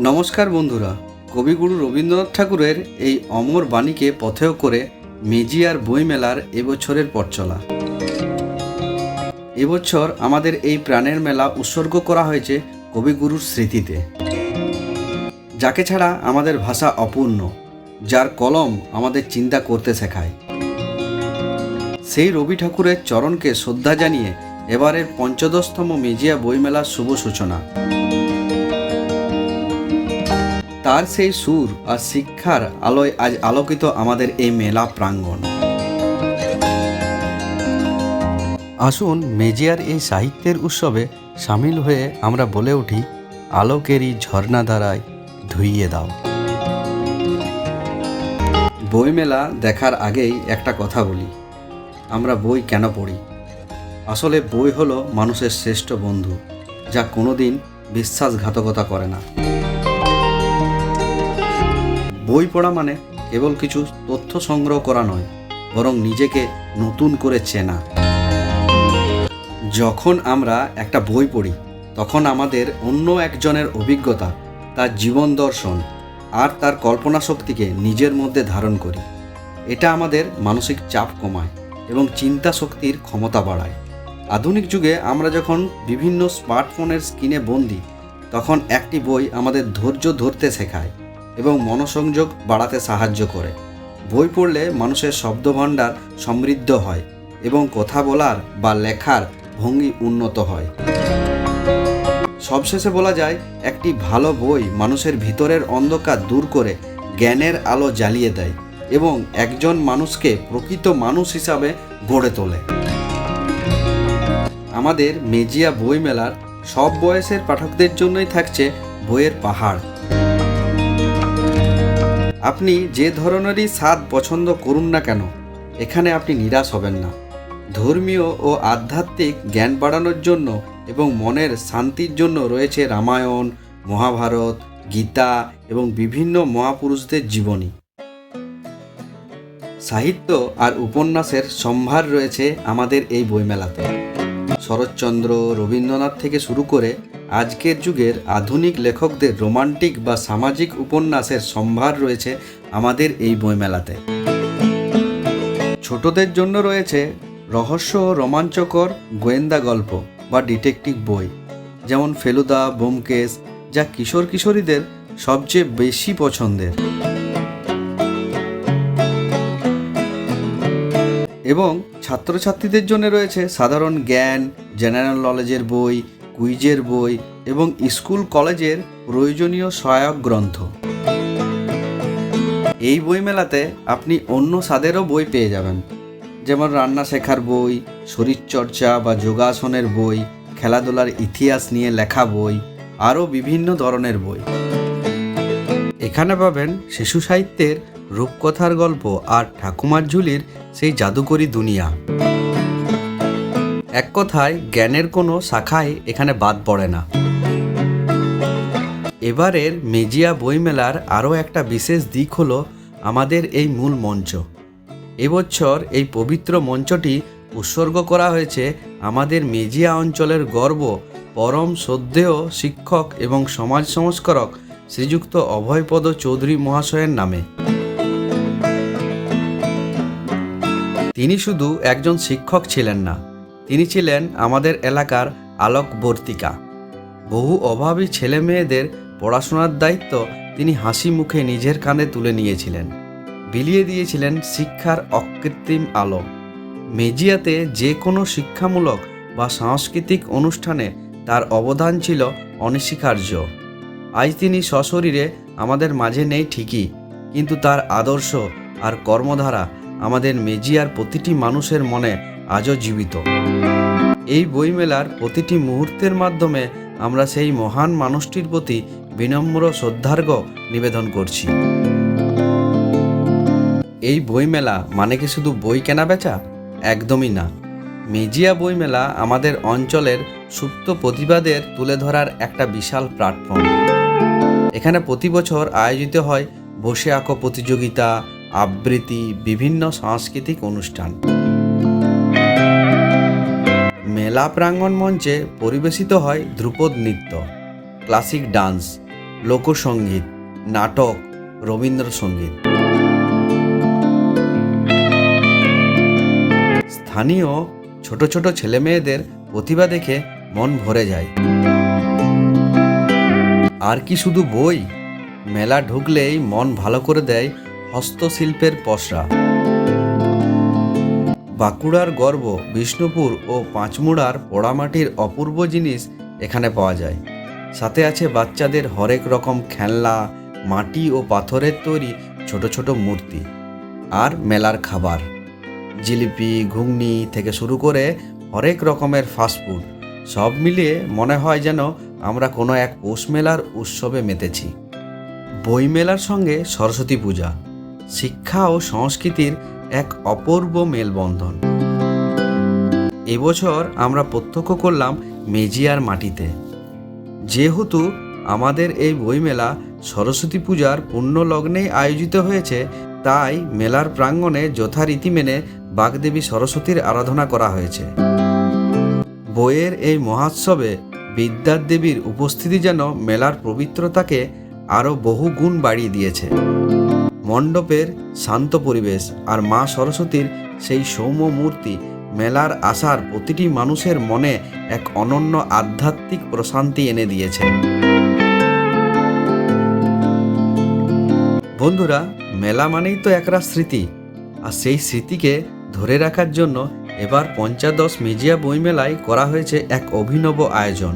নমস্কার বন্ধুরা, কবিগুরু রবীন্দ্রনাথ ঠাকুরের এই অমর বাণীকে পথেয় করে মেজিয়ার বইমেলার এবছরের পথ চলা। এবছর আমাদের এই প্রাণের মেলা উৎসর্গ করা হয়েছে কবিগুরুর স্মৃতিতে, যাকে ছাড়া আমাদের ভাষা অপূর্ণ, যার কলম আমাদের চিন্তা করতে শেখায়। সেই রবি ঠাকুরের চরণকে শ্রদ্ধা জানিয়ে এবারের ৫৫তম মেজিয়া বইমেলার শুভ সূচনা। তার সেই সুর আর শিক্ষার আলোয় আজ আলোকিত আমাদের এই মেলা প্রাঙ্গণ। আসুন মেজিয়ার এই সাহিত্যের উৎসবে সামিল হয়ে আমরা বলে উঠি, আলোকেরই ঝর্ণা ধারায় ধুইয়ে দাও। বইমেলা দেখার আগেই একটা কথা বলি, আমরা বই কেন পড়ি? আসলে বই হলো মানুষের শ্রেষ্ঠ বন্ধু, যা কোনোদিন বিশ্বাসঘাতকতা করে না। বই পড়া মানে কেবল কিছু তথ্য সংগ্রহ করা নয়, বরং নিজেকে নতুন করে চেনা। যখন আমরা একটা বই পড়ি, তখন আমাদের অন্য একজনের অভিজ্ঞতা, তার জীবন দর্শন আর তার কল্পনা শক্তিকে নিজের মধ্যে ধারণ করি। এটা আমাদের মানসিক চাপ কমায় এবং চিন্তা শক্তির ক্ষমতা বাড়ায়। আধুনিক যুগে আমরা যখন বিভিন্ন স্মার্টফোনের স্ক্রিনে বন্দী, তখন একটি বই আমাদের ধৈর্য ধরতে শেখায় এবং মনোসংযোগ বাড়াতে সাহায্য করে। বই পড়লে মানুষের শব্দভাণ্ডার সমৃদ্ধ হয় এবং কথা বলার বা লেখার ভঙ্গি উন্নত হয়। সবশেষে বলা যায়, একটি ভালো বই মানুষের ভিতরের অন্ধকার দূর করে জ্ঞানের আলো জ্বালিয়ে দেয় এবং একজন মানুষকে প্রকৃত মানুষ হিসাবে গড়ে তোলে। আমাদের মেজিয়া বইমেলার সব বয়সের পাঠকদের জন্যই থাকছে বইয়ের পাহাড়। আপনি যে ধরনেরই স্বাদ পছন্দ করুন না কেন, এখানে আপনি নিরাশ হবেন না। ধর্মীয় ও আধ্যাত্মিক জ্ঞান বাড়ানোর জন্য এবং মনের শান্তির জন্য রয়েছে রামায়ণ, মহাভারত, গীতা এবং বিভিন্ন মহাপুরুষদের জীবনী। সাহিত্য আর উপন্যাসের সম্ভার রয়েছে আমাদের এই বইমেলাতে। শরৎচন্দ্র, রবীন্দ্রনাথ থেকে শুরু করে আজকের যুগের আধুনিক লেখকদের রোমান্টিক বা সামাজিক উপন্যাসের সম্ভার রয়েছে আমাদের এই বইমেলাতে। ছোটদের জন্য রয়েছে রহস্য ও রোমাঞ্চকর গোয়েন্দা গল্প বা ডিটেকটিভ বই, যেমন ফেলুদা, ব্যোমকেশ, যা কিশোর কিশোরীদের সবচেয়ে বেশি পছন্দের। এবং ছাত্রছাত্রীদের জন্য রয়েছে সাধারণ জ্ঞান, জেনারেল নলেজের বই, কুইজের বই এবং স্কুল কলেজের প্রয়োজনীয় সহায়ক গ্রন্থ। এই বইমেলাতে আপনি অন্য স্বাদেরও বই পেয়ে যাবেন, যেমন রান্না শেখার বই, শরীরচর্চা বা যোগাসনের বই, খেলাধুলার ইতিহাস নিয়ে লেখা বই, আরও বিভিন্ন ধরনের বই। এখানে পাবেন শিশু সাহিত্যের রূপকথার গল্প আর ঠাকুমার ঝুলির সেই জাদুকরী দুনিয়া। এক কথায়, জ্ঞানের কোনো শাখায় এখানে বাদ পড়ে না। এবারের মেজিয়া বইমেলার আরও একটা বিশেষ দিক হলো আমাদের এই মূল মঞ্চ। এবছর এই পবিত্র মঞ্চটি উৎসর্গ করা হয়েছে আমাদের মেজিয়া অঞ্চলের গর্ব, পরম শ্রদ্ধেয় শিক্ষক এবং সমাজ সংস্কারক শ্রীযুক্ত অভয়পদ চৌধুরী মহাশয়ের নামে। তিনি শুধু একজন শিক্ষক ছিলেন না, তিনি ছিলেন আমাদের এলাকার আলোকবর্তিকা। বহু অভাবী ছেলে মেয়েদের পড়াশোনার দায়িত্ব তিনি হাসি মুখে নিজের কাঁধে তুলে নিয়েছিলেন, বিলিয়ে দিয়েছিলেন শিক্ষার অকৃত্রিম আলো। মেজিয়াতে যে কোনো শিক্ষামূলক বা সাংস্কৃতিক অনুষ্ঠানে তার অবদান ছিল অনস্বীকার্য। আজ তিনি সশরীরে আমাদের মাঝে নেই ঠিকই, কিন্তু তার আদর্শ আর কর্মধারা আমাদের মেজিয়ার প্রতিটি মানুষের মনে আজও জীবিত। এই বইমেলার প্রতিটি মুহূর্তের মাধ্যমে আমরা সেই মহান মানুষটির প্রতি বিনম্র শ্রদ্ধার্ঘ্য নিবেদন করছি। এই বইমেলা মানে কি শুধু বই কেনা বেচা? একদমই না। মেজিয়া বইমেলা আমাদের অঞ্চলের সুপ্ত প্রতিবাদের তুলে ধরার একটা বিশাল প্ল্যাটফর্ম। এখানে প্রতি বছর আয়োজিত হয় বসে আঁকো প্রতিযোগিতা, আবৃত্তি, বিভিন্ন সাংস্কৃতিক অনুষ্ঠান। মেলা প্রাঙ্গণ মঞ্চে পরিবেশিত হয় ধ্রুপদ নৃত্য, ক্লাসিক ডান্স, লোকসঙ্গীত, নাটক, রবীন্দ্রসঙ্গীত। স্থানীয় ছোট ছোট ছেলেমেয়েদের প্রতিভা দেখে মন ভরে যায়। আর কি শুধু বই, মেলা ঢুকলেই মন ভালো করে দেয় হস্তশিল্পের পসরা। বাঁকুড়ার গর্ব বিষ্ণুপুর ও পাঁচমুড়ার পোড়ামাটির অপূর্ব জিনিস এখানে পাওয়া যায়। সাথে আছে বাচ্চাদের হরেক রকম খেলনা, মাটি ও পাথরের তৈরি ছোট ছোট মূর্তি, আর মেলার খাবার, জিলিপি, ঘুগনি থেকে শুরু করে হরেক রকমের ফাস্টফুড, সব মিলিয়ে মনে হয় যেন আমরা কোনো এক পৌষ মেলার উৎসবে মেতেছি। বইমেলার সঙ্গে সরস্বতী পূজা, শিক্ষা ও সংস্কৃতির এক অপূর্ব মেলবন্ধন। এবছর আমরা প্রত্যক্ষ করলাম মেজিয়ার মাটিতে। যেহেতু আমাদের এই বইমেলা সরস্বতী পূজার পূর্ণ লগ্নেই আয়োজিত হয়েছে, তাই মেলার প্রাঙ্গণে যথারীতি মেনে বাগদেবী সরস্বতীর আরাধনা করা হয়েছে। বইয়ের এই মহোৎসবে বিদ্যার দেবীর উপস্থিতি যেন মেলার পবিত্রতাকে আরও বহু গুণ বাড়িয়ে দিয়েছে। মণ্ডপের শান্ত পরিবেশ আর মা সরস্বতীর সেই সৌম্য মূর্তি মেলার আসার প্রতিটি মানুষের মনে এক অনন্য আধ্যাত্মিক প্রশান্তি এনে দিয়েছে। বন্ধুরা, মেলা মানেই তো একরা স্মৃতি, আর সেই স্মৃতিকে ধরে রাখার জন্য এবার পঞ্চদশ মেজিয়া বইমেলায় করা হয়েছে এক অভিনব আয়োজন।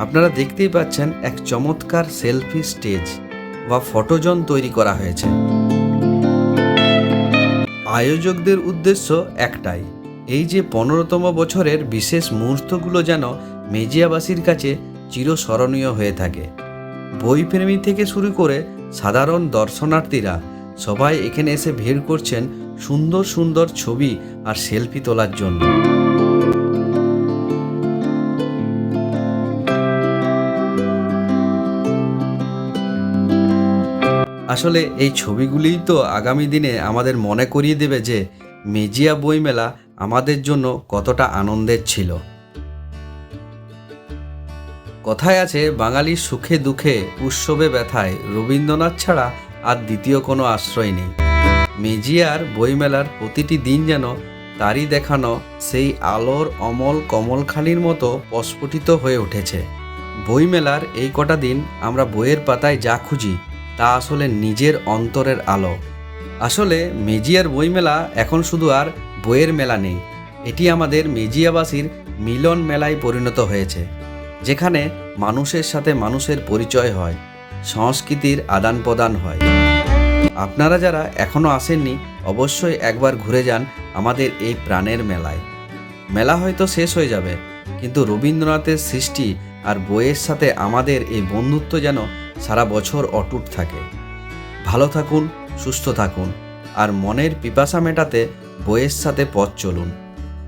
আপনারা দেখতেই পাচ্ছেন, এক চমৎকার সেলফি স্টেজ বা ফটোজোন তৈরি করা হয়েছে। আয়োজকদের উদ্দেশ্য একটাই, এই যে 15তম বছরের বিশেষ মুহূর্তগুলো যেন মেজিয়াবাসীর কাছে চিরস্মরণীয় হয়ে থাকে। বইপ্রেমী থেকে শুরু করে সাধারণ দর্শনার্থীরা সবাই এখানে এসে ভিড় করছেন সুন্দর সুন্দর ছবি আর সেলফি তোলার জন্য। আসলে এই ছবিগুলিই তো আগামী দিনে আমাদের মনে করিয়ে দেবে যে মেজিয়া বইমেলা আমাদের জন্য কতটা আনন্দের ছিল। কথায় আছে, বাঙালির সুখে দুঃখে উৎসবে ব্যথায় রবীন্দ্রনাথ ছাড়া আর দ্বিতীয় কোনো আশ্রয় নেই। মেজিয়ার বইমেলার প্রতিটি দিন যেন তারই দেখানো সেই আলোর অমল কমলখালির মতো প্রস্ফুটিত হয়ে উঠেছে। বইমেলার এই কটা দিন আমরা বইয়ের পাতায় যা খুঁজি তা আসলে নিজের অন্তরের আলো। আসলে মেজিয়ার বইমেলা এখন শুধু আর বইয়ের মেলা নেই, এটি আমাদের মেজিয়াবাসীর মিলন মেলায় পরিণত হয়েছে, যেখানে মানুষের সাথে মানুষের পরিচয় হয়, সংস্কৃতির আদান প্রদান হয়। আপনারা যারা এখনও আসেননি, অবশ্যই একবার ঘুরে যান আমাদের এই প্রাণের মেলায়। মেলা হয়তো শেষ হয়ে যাবে, কিন্তু রবীন্দ্রনাথের সৃষ্টি আর বইয়ের সাথে আমাদের এই বন্ধুত্ব যেন সারা বছর অটুট থাকে। ভালো থাকুন, সুস্থ থাকুন, আর মনের পিপাসা মেটাতে বইয়ের সাথে পথ চলুন।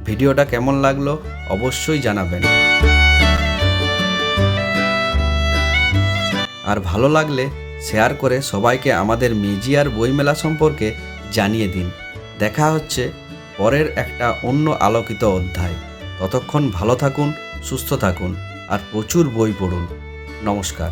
ভিডিওটা কেমন লাগলো অবশ্যই জানাবেন, আর ভালো লাগলে শেয়ার করে সবাইকে আমাদের মেজিয়ার বইমেলা সম্পর্কে জানিয়ে দিন। দেখা হচ্ছে পরের একটা অন্য আলোকিত অধ্যায়। ততক্ষণ ভালো থাকুন, সুস্থ থাকুন, আর প্রচুর বই পড়ুন। নমস্কার।